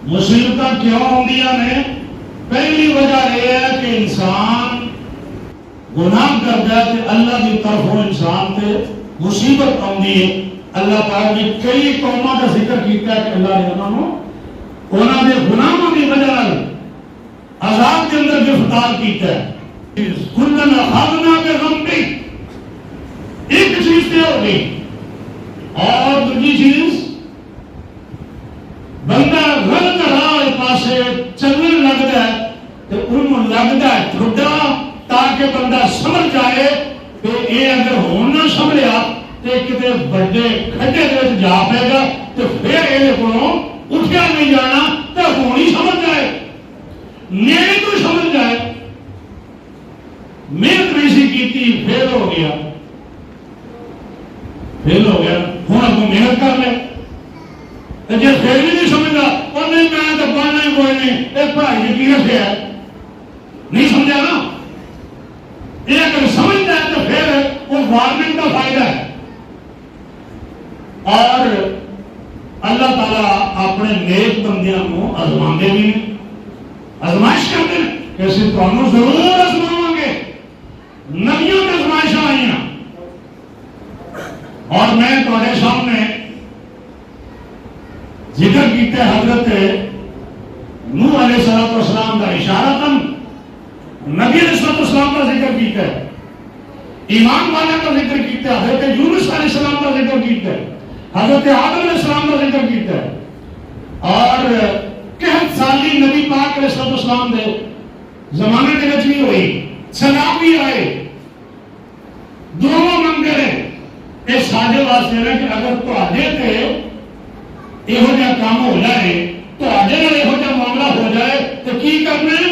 مصیبت کیوں آدیاں نے؟ پہلی وجہ یہ ہے کہ انسان گناہ کرتا ہے کہ اللہ کی طرف انسان سے مصیبت آتی ہے۔ اللہ پاک نے کئی قوموں کا ذکر کیا ہے کہ اللہ نے انہوں نے گناہوں کی وجہ عذاب کے اندر گرفتار کیتا ہے۔ کلن اخذنا بذنبہ، ایک چیز تے ہو گئی، اور دوسری چیز بندہ غلط راہ پاسے چلنے لگتا ہے تو انہوں لگتا ہے ٹھڈا، تاکہ بندہ سمجھ جائے کہ یہ اگر ہون نہ سمجھیا تو کتے بڑے کھڈے دے جا پے گا تو پھر یہ کو اٹھیا نہیں جانا تو ہونی سمجھ جائے، میرے تو سمجھ جائے محنت نہیں کی فیل ہو گیا، فیل ہو گیا، ہوں اگوں محنت کر لے۔ جی پھر بھی نہیں سمجھتا اور نہیں میں تو پڑھنا ہی کوئی نہیں، ایک پڑھائی نے کی رکھے ہے، نہیں سمجھا نا۔ یہ اگر سمجھتا ہے تو پھر وہ وارننگ کا فائدہ ہے۔ اور اللہ تعالیٰ اپنے نیک بندیاں کو آزماندے بھی نہیں، آزمائش کرتے ہیں کہ اسی تمہیں ضرور آزماؤں گے۔ نبیوں کی آزمائشاں آئی ہیں، اور میں تمہارے سامنے ذکر کیتے حضرت نوح علیہ السلام کا اشارتاً نبی علیہ السلام کا ذکر کیتا ہے، ایمان والے کا ذکر کیتا ہے، حضرت یونس علیہ السلام کا ذکر کیتا ہے، حضرت آدم علیہ السلام کا ذکر کیتا ہے، اور کہت سالی نبی پاک علیہ السلام دے زمانے کے وچ بھی ہوئی، سلام بھی آئے، دونوں منگے رہے۔ یہ سارے واسطے ہے کہ اگر تہاڈے تے یہو جہا کام ہو جائے، تہاڈے نال یہو جہا معاملہ ہو جائے تو کی کرنا ہے؟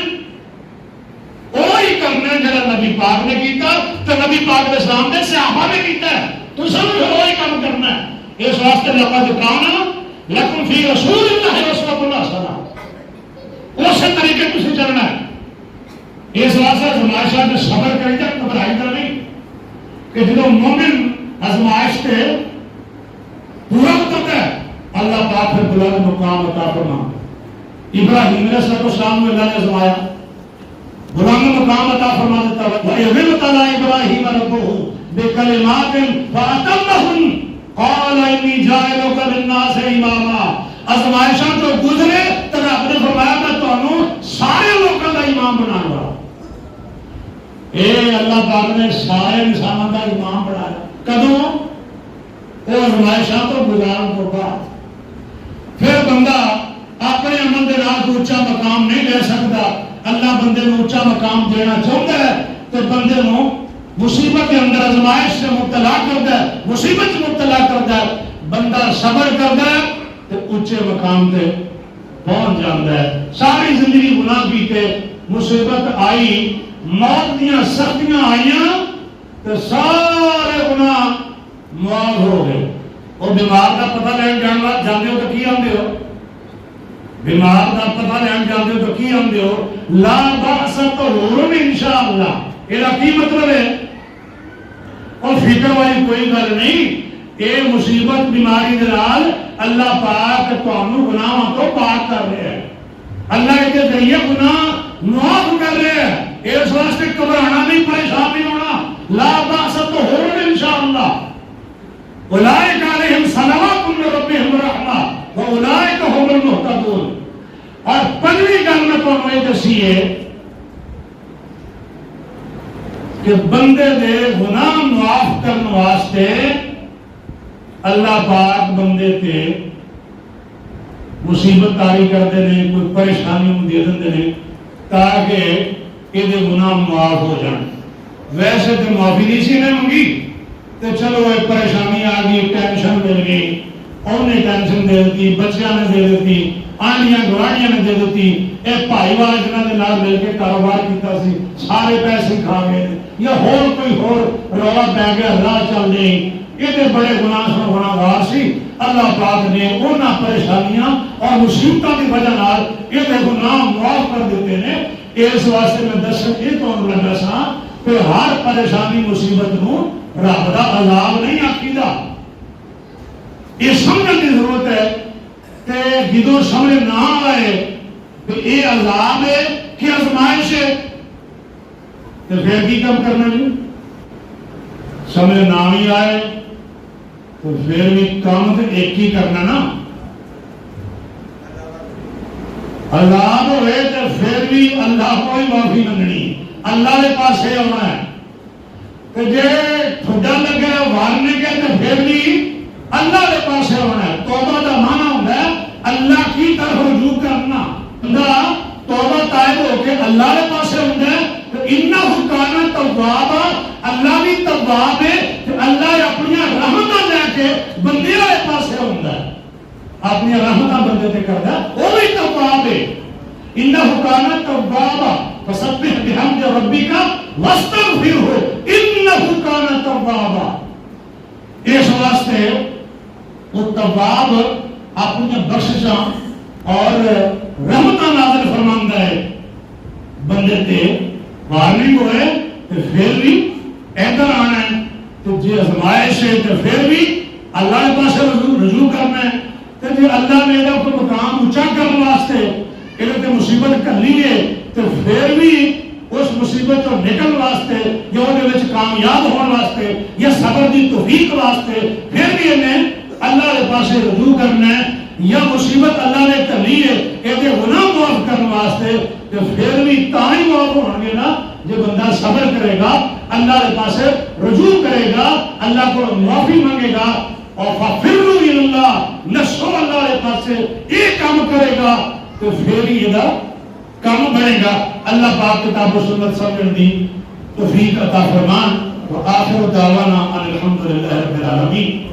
وہی کرنا ہے جڑا نبی پاک نے کیتا، تو نبی پاک علیہ السلام نے صحابہ نے کیتا ہے، تو سب وہی کام کرنا ہے۔ اس واسطے لقد کان لکم فی رسول اللہ اسوۃ حسنہ، اسی طریقے تسی چلنا ہے۔ اس واسطے آزمائشاں تے صبر کریدا، گھبرائیدا نہیں کہ جدوں مومن آزمائش تے پورا اترتا ہے اللہ پاک پھر بلند مقام عطا فرما۔ ابراہیم علیہ السلام نے اللہ نے آزمایا، بلند مقام عطا فرما دیتا۔ وَإِذِ ابْتَلَىٰ إِبْرَاهِيمَ رَبُّهُ بِكَلِمَاتٍ فَأَتَمَّهُنَّ قَالَ إِنِّي جَاعِلُكَ لِلنَّاسِ إِمَامًا۔ آزمائشاں تو گزرے تو رب نے فرمایا میں تمہیں سارے لوگوں کا امام بناؤں گا۔ اے اللہ پاک نے سارے انسانوں کا امام بنایا، کدوں؟ وہ آزمائشاں تو گزارن تو بعد۔ پھر بندہ اپنے عمل دے نال اونچا مقام نہیں لے سکتا، اللہ بندے کو اونچا مقام دینا چاہتا ہے تو بندے کو مصیبت کے اندر آزمائش سے مبتلا کرتا ہے، مصیبت سے مبتلا کرتا ہے، بندہ صبر کرتا ہے تو اونچے مقام تے پہنچ جاتا ہے۔ ساری زندگی گناہ کیتے، مصیبت آئی، موت دیاں سختیاں آئیاں تو سارے گناہ معاف ہو گئے۔ اور بیمار کا پتہ لین جاندے ہو تو کی آندے ہو؟ بیمار کا پتہ لین جاندے ہو تو کی آندے ہو؟ لا بأس طہور انشاءاللہ۔ یہ کی مطلب ہے؟ اور فکر والی کوئی گل نہیں، یہ مصیبت بیماری دے نال اللہ پاک تانوں گناہاں تو پاک کر رہے ہیں، اللہ کے ذریعے گناہ معاف کر رہے ہیں۔ اس واسطے گھبرانا نہیں، پریشان نہیں ہونا۔ لا بأس طہور انشاءاللہ، اولئک علیہم صلوات من ربہم رحمہ واولئک ھم المہتدون۔ اور پہلی گل میں تمہیں یہ دسی ہے کہ بندے دے گناہ معاف کرنے واسطے اللہ پاک بندے تے مصیبت تاری کرتے ہیں، کوئی پریشانی دے دیتے ہیں تاکہ یہ گناہ معاف ہو جائیں۔ ویسے تو معافی نہیں سی نے منگی تو چلو ایک پریشانی آ گئی، ٹینشن مل گئی، انہیں ٹینشن دے دیتی، بچیاں نے دے دیتی، آنیاں گوانیاں نے دے دیتی، ایک بھائی والا جنہوں نے نال مل کے کاروبار کیتا سی سارے پیسے کھا گئے، یا ہور کوئی ہور رولا پی گیا، راہ چل گئی، یہ بڑے گناہ سے گناہگار سی۔ اللہ پاک نے انہاں پریشانیاں اور مصیبتوں کی وجہ نال یہ گناہ معاف کر دیتے ہیں۔ اس واسطے میں دسن یہ تو لگا سا کہ ہر پریشانی مصیبت نو رب دا عذاب نہیں آکھیدا، یہ سمجھنے کی ضرورت ہے تے جدوں سمجھ نہ آئے کہ یہ عذاب ہے کہ آزمائش ہے تو پھر کی کم کرنا جی؟ سمجھ نہ بھی آئے تو پھر بھی کام تو ایک ہی کرنا نا. عذاب ہوئے تو پھر بھی اللہ کو ہی معافی منگنی, اللہ کے پاس ہے ہونا ہے. تو جے ٹھڈا لگے وارنے کے تو پھر بھی اللہ کے پاس ہے ہونا ہے. توبہ کا معنی ہوتا ہے اللہ کی طرف رجوع کرنا. بندہ توبہ تائب ہو کے اللہ کے پاس ہوتا ہے تو انہ کان توابا, اللہ بھی تواب ہے کہ اللہ اپنی رحمتاں لے کے بندے والے پاس ہوتا ہے, اپنی رحمتاں بندے تے کردا ہے, وہ بھی تواب ہے. انہ کان توابا فسبح بحمد ربک واستغفرہ انہ کان توابا. اس واسطے وہ تواب اپنی بخششاں اور رحمتاں نازل فرماندا ہے بندے تے. وارننگ ہوئے تو پھر بھی ادھر آنا ہے, تو جی آزمائش ہے تو پھر بھی اللہ کے پاس رجوع کرنا ہے. تو جی اللہ نے یہ مقام اونچا کرنے واسطے یہ مصیبت کلی ہے تو پھر بھی اس مصیبت کو نکلنے واسطے یا وہ کامیاب ہونے واسطے یا صبر کی توفیق واسطے پھر بھی انہیں اللہ کے پاس رجوع کرنا ہے. یا مصیبت اللہ نے کلی ہے یہ گناہ معاف کرنے واسطے تو پھر بھی تاں معاف ہوں گے نا جو بندہ صبر کرے گا, اللہ کے پاس رجوع کرے گا, اللہ کو معافی مانگے گا اور فَفِرُّوا إِلَى اللَّهِ نسو اللہ کے پاس یہ کام کرے گا تو پھر یہ کام بڑھے گا. اللہ پاک کتاب و سنت سمجھن دی توفیق عطا فرمان. وآخر دعوانا ان الحمد للہ رب العالمین.